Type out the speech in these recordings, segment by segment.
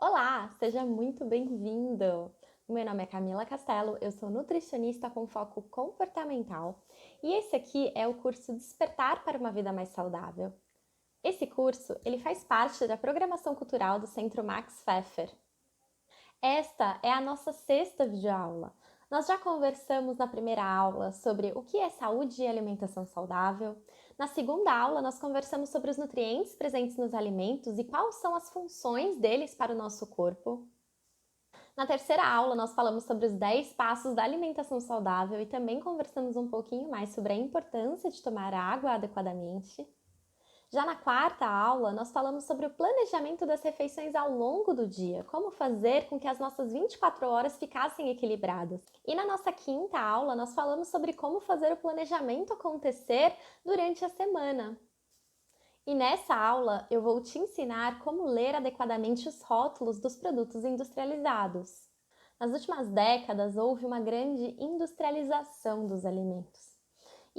Olá, seja muito bem-vindo! Meu nome é Camila Castelo, eu sou nutricionista com foco comportamental e esse aqui é o curso Despertar para uma Vida Mais Saudável. Esse curso ele faz parte da programação cultural do Centro Max Pfeffer. Esta é a nossa sexta videoaula. Nós já conversamos na primeira aula sobre o que é saúde e alimentação saudável. Na segunda aula, nós conversamos sobre os nutrientes presentes nos alimentos e quais são as funções deles para o nosso corpo. Na terceira aula, nós falamos sobre os 10 passos da alimentação saudável e também conversamos um pouquinho mais sobre a importância de tomar água adequadamente. Já na quarta aula, nós falamos sobre o planejamento das refeições ao longo do dia, como fazer com que as nossas 24 horas ficassem equilibradas. E na nossa quinta aula, nós falamos sobre como fazer o planejamento acontecer durante a semana. E nessa aula, eu vou te ensinar como ler adequadamente os rótulos dos produtos industrializados. Nas últimas décadas, houve uma grande industrialização dos alimentos.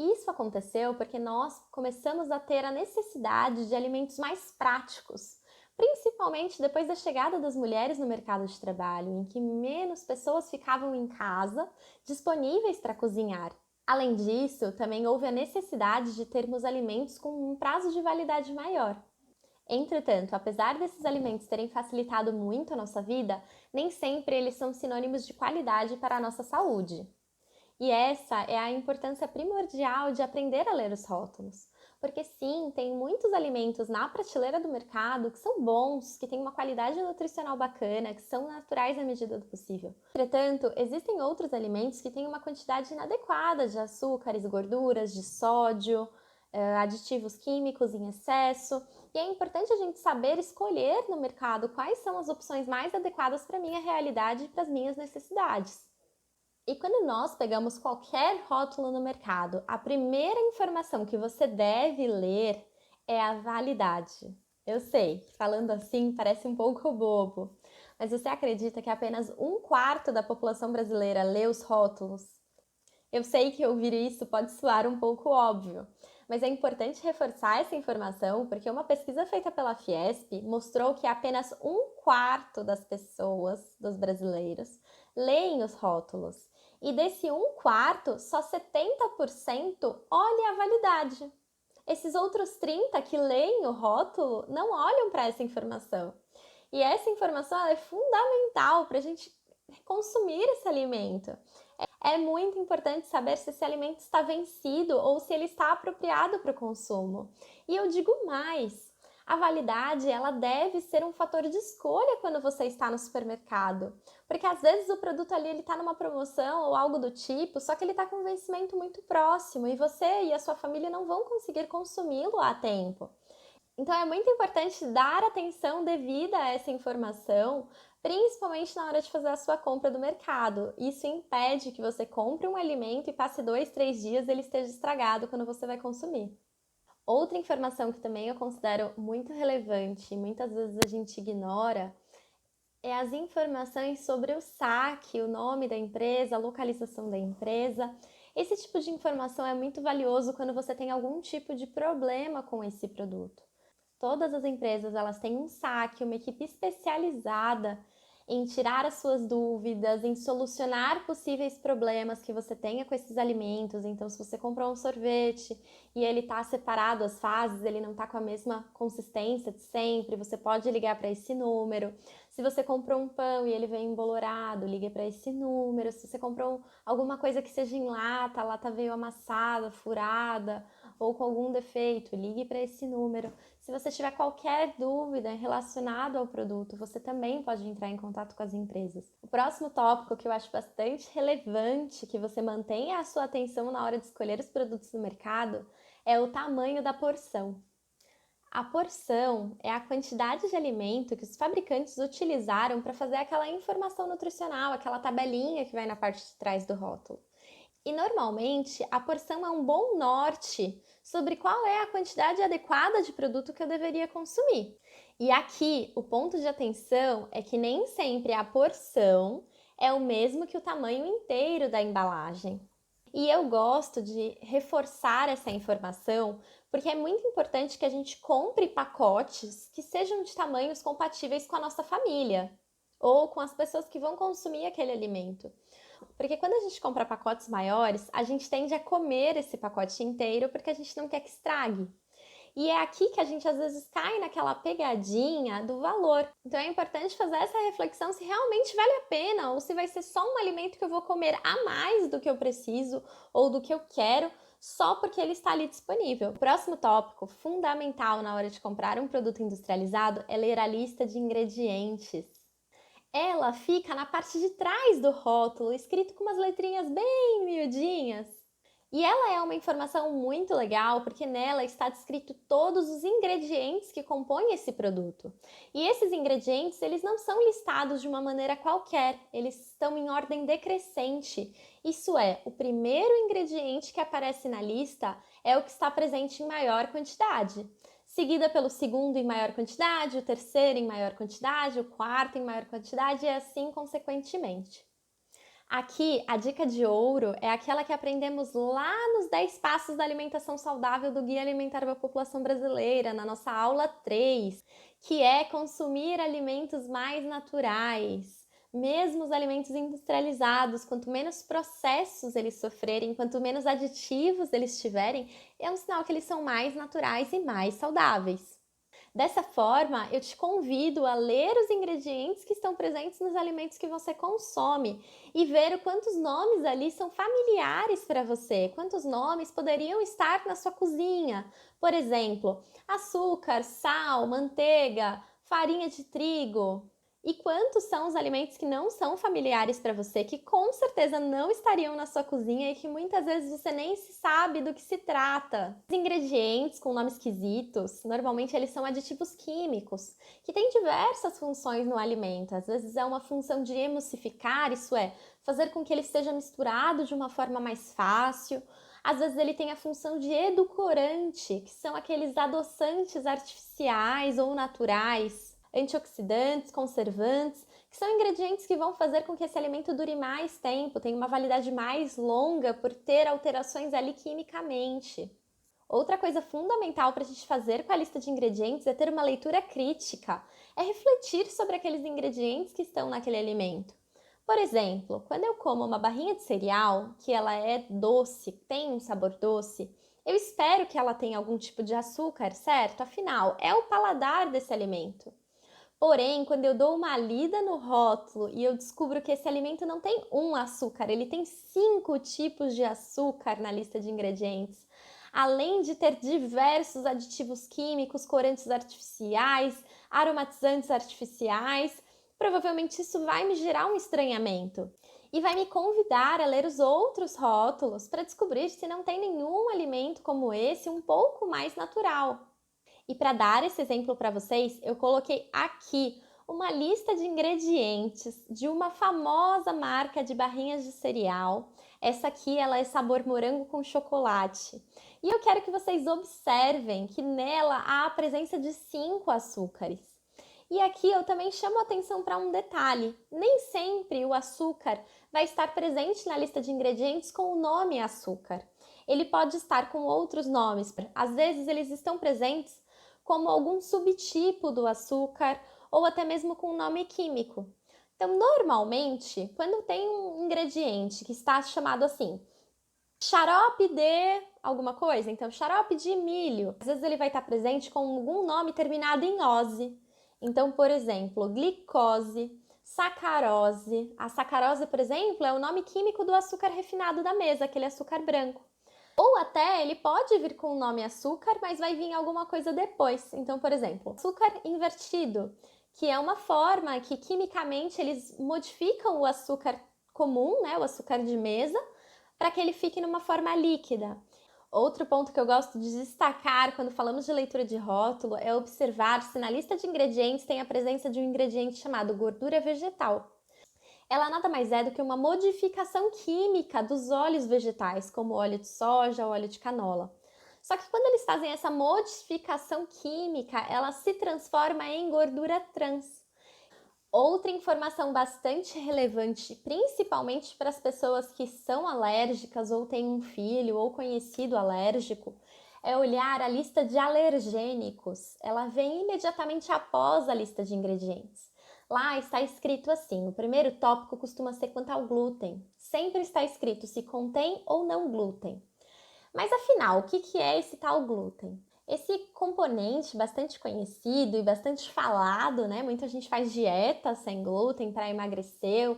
E isso aconteceu porque nós começamos a ter a necessidade de alimentos mais práticos, principalmente depois da chegada das mulheres no mercado de trabalho, em que menos pessoas ficavam em casa disponíveis para cozinhar. Além disso, também houve a necessidade de termos alimentos com um prazo de validade maior. Entretanto, apesar desses alimentos terem facilitado muito a nossa vida, nem sempre eles são sinônimos de qualidade para a nossa saúde. E essa é a importância primordial de aprender a ler os rótulos. Porque sim, tem muitos alimentos na prateleira do mercado que são bons, que têm uma qualidade nutricional bacana, que são naturais na medida do possível. Entretanto, existem outros alimentos que têm uma quantidade inadequada de açúcares, gorduras, de sódio, aditivos químicos em excesso. E é importante a gente saber escolher no mercado quais são as opções mais adequadas para a minha realidade e para as minhas necessidades. E quando nós pegamos qualquer rótulo no mercado, a primeira informação que você deve ler é a validade. Eu sei, falando assim parece um pouco bobo, mas você acredita que apenas 1/4 da população brasileira lê os rótulos? Eu sei que ouvir isso pode soar um pouco óbvio, mas é importante reforçar essa informação porque uma pesquisa feita pela Fiesp mostrou que apenas 1/4 das pessoas, dos brasileiros, leem os rótulos. E desse 1/4, só 70% olha a validade. Esses outros 30% que leem o rótulo não olham para essa informação. E essa informação é fundamental para a gente consumir esse alimento. É muito importante saber se esse alimento está vencido ou se ele está apropriado para o consumo. E eu digo mais, a validade ela deve ser um fator de escolha quando você está no supermercado. Porque às vezes o produto ali está numa promoção ou algo do tipo, só que ele está com um vencimento muito próximo e você e a sua família não vão conseguir consumi-lo a tempo. Então é muito importante dar atenção devida a essa informação, principalmente na hora de fazer a sua compra do mercado. Isso impede que você compre um alimento e passe 2, 3 dias e ele esteja estragado quando você vai consumir. Outra informação que também eu considero muito relevante e muitas vezes a gente ignora é as informações sobre o saque, o nome da empresa, a localização da empresa. Esse tipo de informação é muito valioso quando você tem algum tipo de problema com esse produto. Todas as empresas elas têm um saque, uma equipe especializada em tirar as suas dúvidas, em solucionar possíveis problemas que você tenha com esses alimentos. Então, se você comprou um sorvete e ele está separado as fases, ele não está com a mesma consistência de sempre, você pode ligar para esse número. Se você comprou um pão e ele vem embolorado, ligue para esse número. Se você comprou alguma coisa que seja em lata, a lata veio amassada, furada ou com algum defeito, ligue para esse número. Se você tiver qualquer dúvida relacionada ao produto, você também pode entrar em contato com as empresas. O próximo tópico que eu acho bastante relevante que você mantenha a sua atenção na hora de escolher os produtos no mercado é o tamanho da porção. A porção é a quantidade de alimento que os fabricantes utilizaram para fazer aquela informação nutricional, aquela tabelinha que vai na parte de trás do rótulo. E normalmente a porção é um bom norte sobre qual é a quantidade adequada de produto que eu deveria consumir. E aqui o ponto de atenção é que nem sempre a porção é o mesmo que o tamanho inteiro da embalagem. E eu gosto de reforçar essa informação Porque é muito importante que a gente compre pacotes que sejam de tamanhos compatíveis com a nossa família ou com as pessoas que vão consumir aquele alimento. Porque quando a gente compra pacotes maiores, a gente tende a comer esse pacote inteiro porque a gente não quer que estrague. E é aqui que a gente às vezes cai naquela pegadinha do valor. Então é importante fazer essa reflexão se realmente vale a pena ou se vai ser só um alimento que eu vou comer a mais do que eu preciso ou do que eu quero só porque ele está ali disponível. O próximo tópico fundamental na hora de comprar um produto industrializado é ler a lista de ingredientes. Ela fica na parte de trás do rótulo, escrito com umas letrinhas bem miudinhas. E ela é uma informação muito legal porque nela está descrito todos os ingredientes que compõem esse produto. E esses ingredientes, eles não são listados de uma maneira qualquer, eles estão em ordem decrescente. Isso é, o primeiro ingrediente que aparece na lista é o que está presente em maior quantidade, seguida pelo segundo em maior quantidade, o terceiro em maior quantidade, o quarto em maior quantidade e assim consequentemente. Aqui, a dica de ouro é aquela que aprendemos lá nos 10 passos da alimentação saudável do Guia Alimentar da População Brasileira, na nossa aula 3, que é consumir alimentos mais naturais. Mesmo os alimentos industrializados, quanto menos processos eles sofrerem, quanto menos aditivos eles tiverem, é um sinal que eles são mais naturais e mais saudáveis. Dessa forma, eu te convido a ler os ingredientes que estão presentes nos alimentos que você consome e ver quantos nomes ali são familiares para você, quantos nomes poderiam estar na sua cozinha. Por exemplo, açúcar, sal, manteiga, farinha de trigo. E quantos são os alimentos que não são familiares para você, que com certeza não estariam na sua cozinha e que muitas vezes você nem sabe do que se trata. Os ingredientes com nomes esquisitos, normalmente eles são aditivos químicos, que têm diversas funções no alimento. Às vezes é uma função de emulsificar, isso é, fazer com que ele seja misturado de uma forma mais fácil. Às vezes ele tem a função de edulcorante, que são aqueles adoçantes artificiais ou naturais, antioxidantes, conservantes, que são ingredientes que vão fazer com que esse alimento dure mais tempo, tenha uma validade mais longa por ter alterações ali quimicamente. Outra coisa fundamental para a gente fazer com a lista de ingredientes é ter uma leitura crítica, é refletir sobre aqueles ingredientes que estão naquele alimento. Por exemplo, quando eu como uma barrinha de cereal, que ela é doce, tem um sabor doce, eu espero que ela tenha algum tipo de açúcar, certo? Afinal, é o paladar desse alimento. Porém, quando eu dou uma lida no rótulo e eu descubro que esse alimento não tem um açúcar, ele tem 5 tipos de açúcar na lista de ingredientes, além de ter diversos aditivos químicos, corantes artificiais, aromatizantes artificiais, provavelmente isso vai me gerar um estranhamento e vai me convidar a ler os outros rótulos para descobrir se não tem nenhum alimento como esse um pouco mais natural. E para dar esse exemplo para vocês, eu coloquei aqui uma lista de ingredientes de uma famosa marca de barrinhas de cereal. Essa aqui ela é sabor morango com chocolate. E eu quero que vocês observem que nela há a presença de 5 açúcares. E aqui eu também chamo a atenção para um detalhe: nem sempre o açúcar vai estar presente na lista de ingredientes com o nome açúcar. Ele pode estar com outros nomes. Às vezes eles estão presentes como algum subtipo do açúcar ou até mesmo com nome químico. Então, normalmente, quando tem um ingrediente que está chamado assim, xarope de alguma coisa, então xarope de milho, às vezes ele vai estar presente com algum nome terminado em ose. Então, por exemplo, glicose, sacarose. A sacarose, por exemplo, é o nome químico do açúcar refinado da mesa, aquele açúcar branco. Ou até ele pode vir com o nome açúcar, mas vai vir alguma coisa depois. Então, por exemplo, açúcar invertido, que é uma forma que quimicamente eles modificam o açúcar comum, né, o açúcar de mesa, para que ele fique numa forma líquida. Outro ponto que eu gosto de destacar quando falamos de leitura de rótulo é observar se na lista de ingredientes tem a presença de um ingrediente chamado gordura vegetal. Ela nada mais é do que uma modificação química dos óleos vegetais, como óleo de soja, óleo de canola. Só que quando eles fazem essa modificação química, ela se transforma em gordura trans. Outra informação bastante relevante, principalmente para as pessoas que são alérgicas ou têm um filho ou conhecido alérgico, é olhar a lista de alergênicos. Ela vem imediatamente após a lista de ingredientes. Lá está escrito assim: o primeiro tópico costuma ser quanto ao glúten. Sempre está escrito se contém ou não glúten. Mas afinal, o que é esse tal glúten? Esse componente bastante conhecido e bastante falado, né? Muita gente faz dieta sem glúten para emagrecer.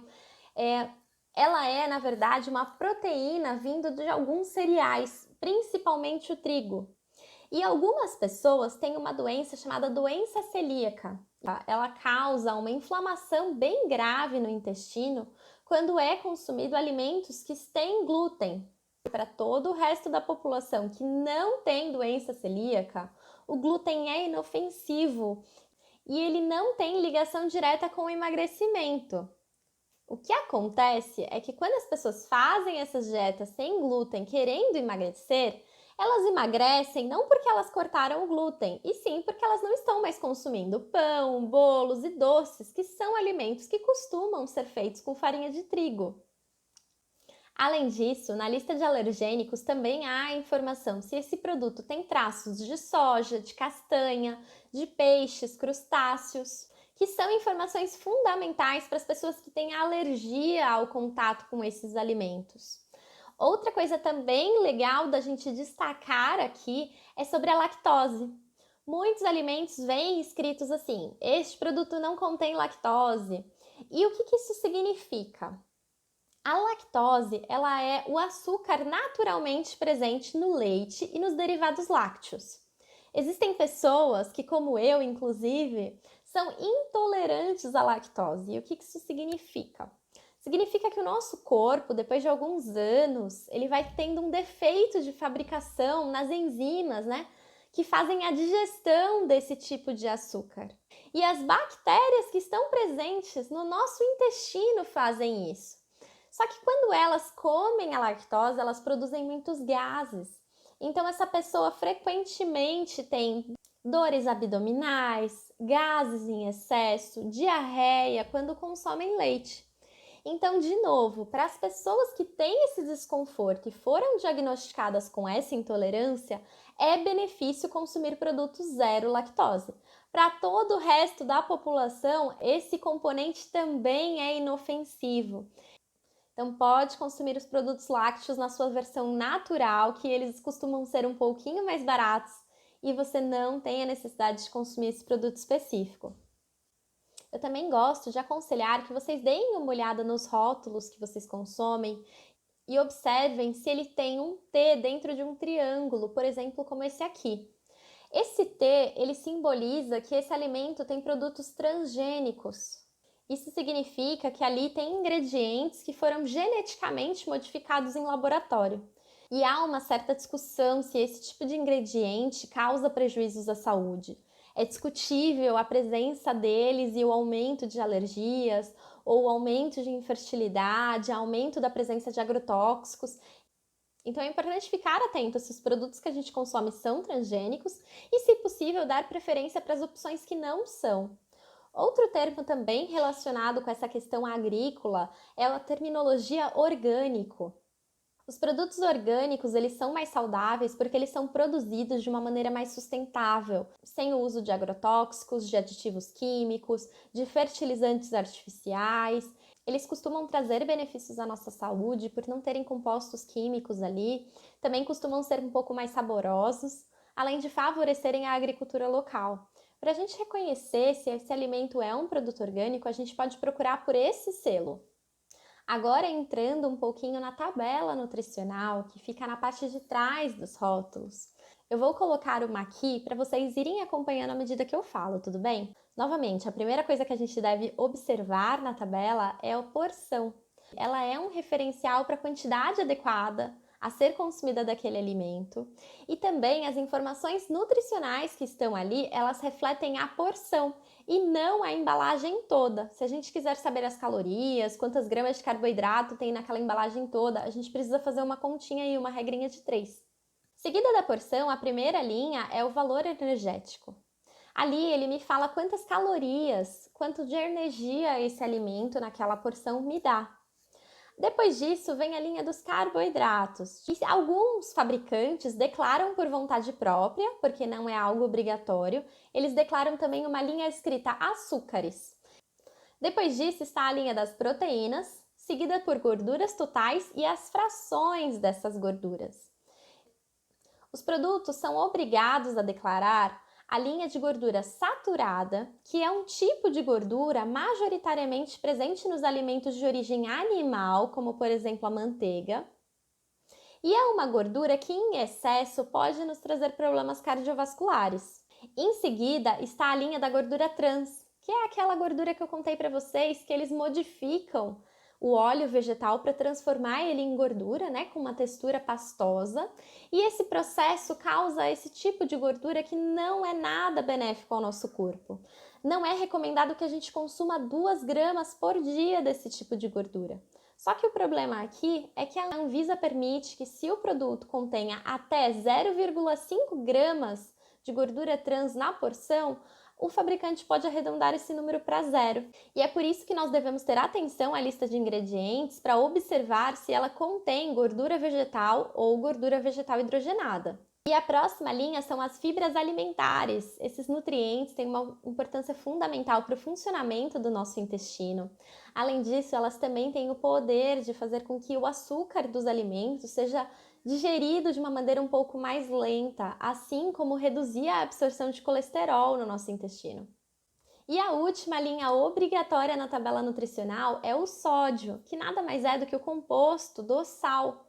É, ela é, na verdade, uma proteína vindo de alguns cereais, principalmente o trigo. E algumas pessoas têm uma doença chamada doença celíaca. Tá? Ela causa uma inflamação bem grave no intestino quando é consumido alimentos que têm glúten. Para todo o resto da população que não tem doença celíaca, o glúten é inofensivo e ele não tem ligação direta com o emagrecimento. O que acontece é que quando as pessoas fazem essas dietas sem glúten querendo emagrecer, elas emagrecem não porque elas cortaram o glúten, e sim porque elas não estão mais consumindo pão, bolos e doces, que são alimentos que costumam ser feitos com farinha de trigo. Além disso, na lista de alergênicos também há a informação se esse produto tem traços de soja, de castanha, de peixes, crustáceos, que são informações fundamentais para as pessoas que têm alergia ao contato com esses alimentos. Outra coisa também legal da gente destacar aqui é sobre a lactose. Muitos alimentos vêm escritos assim: este produto não contém lactose. E o que isso significa? A lactose, ela é o açúcar naturalmente presente no leite e nos derivados lácteos. Existem pessoas que, como eu, inclusive, são intolerantes à lactose. E o que isso significa? Significa que o nosso corpo, depois de alguns anos, ele vai tendo um defeito de fabricação nas enzimas, né? Que fazem a digestão desse tipo de açúcar. E as bactérias que estão presentes no nosso intestino fazem isso. Só que quando elas comem a lactose, elas produzem muitos gases. Então essa pessoa frequentemente tem dores abdominais, gases em excesso, diarreia quando consomem leite. Então, de novo, para as pessoas que têm esse desconforto e foram diagnosticadas com essa intolerância, é benefício consumir produtos zero lactose. Para todo o resto da população, esse componente também é inofensivo. Então, pode consumir os produtos lácteos na sua versão natural, que eles costumam ser um pouquinho mais baratos e você não tem a necessidade de consumir esse produto específico. Eu também gosto de aconselhar que vocês deem uma olhada nos rótulos que vocês consomem e observem se ele tem um T dentro de um triângulo, por exemplo, como esse aqui. Esse T, ele simboliza que esse alimento tem produtos transgênicos. Isso significa que ali tem ingredientes que foram geneticamente modificados em laboratório. E há uma certa discussão se esse tipo de ingrediente causa prejuízos à saúde. É discutível a presença deles e o aumento de alergias, ou o aumento de infertilidade, aumento da presença de agrotóxicos. Então é importante ficar atento se os produtos que a gente consome são transgênicos e, se possível, dar preferência para as opções que não são. Outro termo também relacionado com essa questão agrícola é a terminologia orgânico. Os produtos orgânicos, eles são mais saudáveis porque eles são produzidos de uma maneira mais sustentável, sem o uso de agrotóxicos, de aditivos químicos, de fertilizantes artificiais. Eles costumam trazer benefícios à nossa saúde por não terem compostos químicos ali, também costumam ser um pouco mais saborosos, além de favorecerem a agricultura local. Para a gente reconhecer se esse alimento é um produto orgânico, a gente pode procurar por esse selo. Agora, entrando um pouquinho na tabela nutricional, que fica na parte de trás dos rótulos. Eu vou colocar uma aqui para vocês irem acompanhando à medida que eu falo, tudo bem? Novamente, a primeira coisa que a gente deve observar na tabela é a porção. Ela é um referencial para a quantidade adequada a ser consumida daquele alimento, e também as informações nutricionais que estão ali, elas refletem a porção e não a embalagem toda. Se a gente quiser saber as calorias, quantas gramas de carboidrato tem naquela embalagem toda, a gente precisa fazer uma continha e uma regrinha de 3. Seguida da porção, a primeira linha é o valor energético. Ali ele me fala quantas calorias, quanto de energia esse alimento naquela porção me dá. Depois disso, vem a linha dos carboidratos, que alguns fabricantes declaram por vontade própria, porque não é algo obrigatório. Eles declaram também uma linha escrita açúcares. Depois disso está a linha das proteínas, seguida por gorduras totais e as frações dessas gorduras. Os produtos são obrigados a declarar a linha de gordura saturada, que é um tipo de gordura majoritariamente presente nos alimentos de origem animal, como por exemplo a manteiga, e é uma gordura que em excesso pode nos trazer problemas cardiovasculares. Em seguida está a linha da gordura trans, que é aquela gordura que eu contei para vocês que eles modificam o óleo vegetal para transformar ele em gordura, né, com uma textura pastosa. E esse processo causa esse tipo de gordura que não é nada benéfico ao nosso corpo. Não é recomendado que a gente consuma 2 gramas por dia desse tipo de gordura. Só que o problema aqui é que a Anvisa permite que, se o produto contenha até 0,5 gramas de gordura trans na porção, o fabricante pode arredondar esse número para 0. E é por isso que nós devemos ter atenção à lista de ingredientes para observar se ela contém gordura vegetal ou gordura vegetal hidrogenada. E a próxima linha são as fibras alimentares. Esses nutrientes têm uma importância fundamental para o funcionamento do nosso intestino. Além disso, elas também têm o poder de fazer com que o açúcar dos alimentos seja digerido de uma maneira um pouco mais lenta, assim como reduzir a absorção de colesterol no nosso intestino. E a última linha obrigatória na tabela nutricional é o sódio, que nada mais é do que o composto do sal.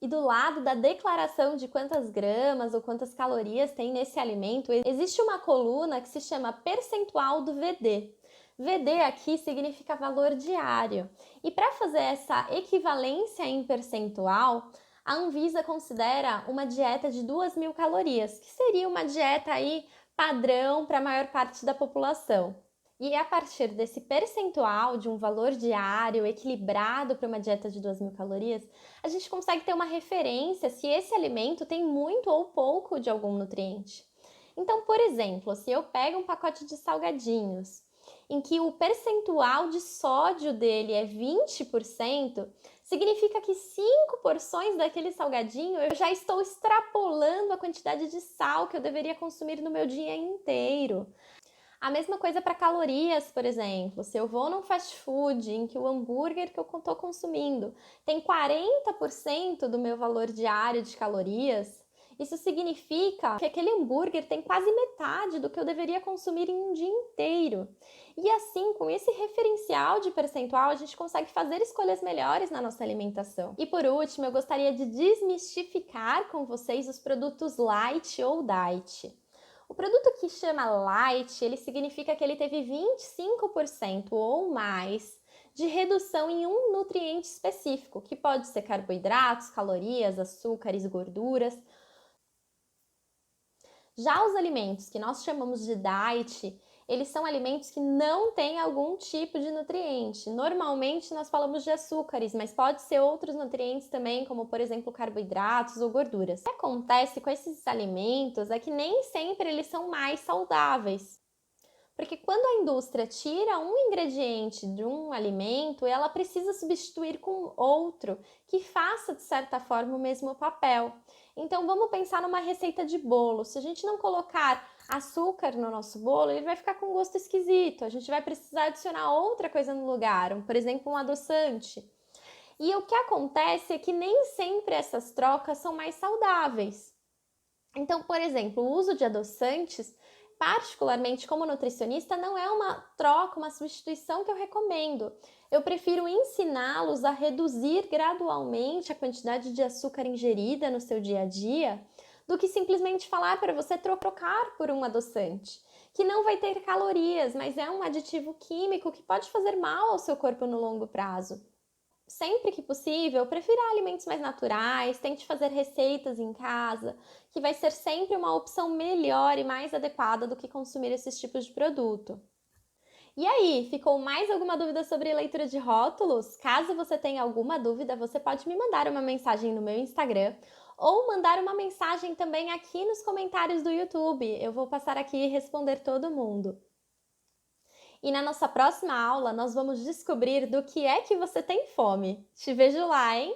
E do lado da declaração de quantas gramas ou quantas calorias tem nesse alimento, existe uma coluna que se chama percentual do VD. VD aqui significa valor diário. E para fazer essa equivalência em percentual, a Anvisa considera uma dieta de 2.000 calorias, que seria uma dieta aí padrão para a maior parte da população. E a partir desse percentual de um valor diário equilibrado para uma dieta de 2.000 calorias, a gente consegue ter uma referência se esse alimento tem muito ou pouco de algum nutriente. Então, por exemplo, se eu pego um pacote de salgadinhos em que o percentual de sódio dele é 20%, significa que 5 porções daquele salgadinho eu já estou extrapolando a quantidade de sal que eu deveria consumir no meu dia inteiro. A mesma coisa para calorias, por exemplo. Se eu vou num fast food em que o hambúrguer que eu estou consumindo tem 40% do meu valor diário de calorias, isso significa que aquele hambúrguer tem quase metade do que eu deveria consumir em um dia inteiro. E assim, com esse referencial de percentual, a gente consegue fazer escolhas melhores na nossa alimentação. E por último, eu gostaria de desmistificar com vocês os produtos light ou diet. O produto que chama light, ele significa que ele teve 25% ou mais de redução em um nutriente específico, que pode ser carboidratos, calorias, açúcares, gorduras. Já os alimentos que nós chamamos de diet, eles são alimentos que não têm algum tipo de nutriente. Normalmente nós falamos de açúcares, mas pode ser outros nutrientes também, como por exemplo carboidratos ou gorduras. O que acontece com esses alimentos é que nem sempre eles são mais saudáveis. Porque quando a indústria tira um ingrediente de um alimento, ela precisa substituir com outro que faça, de certa forma, o mesmo papel. Então, vamos pensar numa receita de bolo. Se a gente não colocar açúcar no nosso bolo, ele vai ficar com gosto esquisito. A gente vai precisar adicionar outra coisa no lugar, por exemplo, um adoçante. E o que acontece é que nem sempre essas trocas são mais saudáveis. Então, por exemplo, o uso de adoçantes, particularmente como nutricionista, não é uma troca, uma substituição que eu recomendo. Eu prefiro ensiná-los a reduzir gradualmente a quantidade de açúcar ingerida no seu dia a dia, do que simplesmente falar para você trocar por um adoçante, que não vai ter calorias, mas é um aditivo químico que pode fazer mal ao seu corpo no longo prazo. Sempre que possível, prefira alimentos mais naturais, tente fazer receitas em casa, que vai ser sempre uma opção melhor e mais adequada do que consumir esses tipos de produto. E aí, ficou mais alguma dúvida sobre leitura de rótulos? Caso você tenha alguma dúvida, você pode me mandar uma mensagem no meu Instagram ou mandar uma mensagem também aqui nos comentários do YouTube. Eu vou passar aqui e responder todo mundo. E na nossa próxima aula, nós vamos descobrir do que é que você tem fome. Te vejo lá, hein?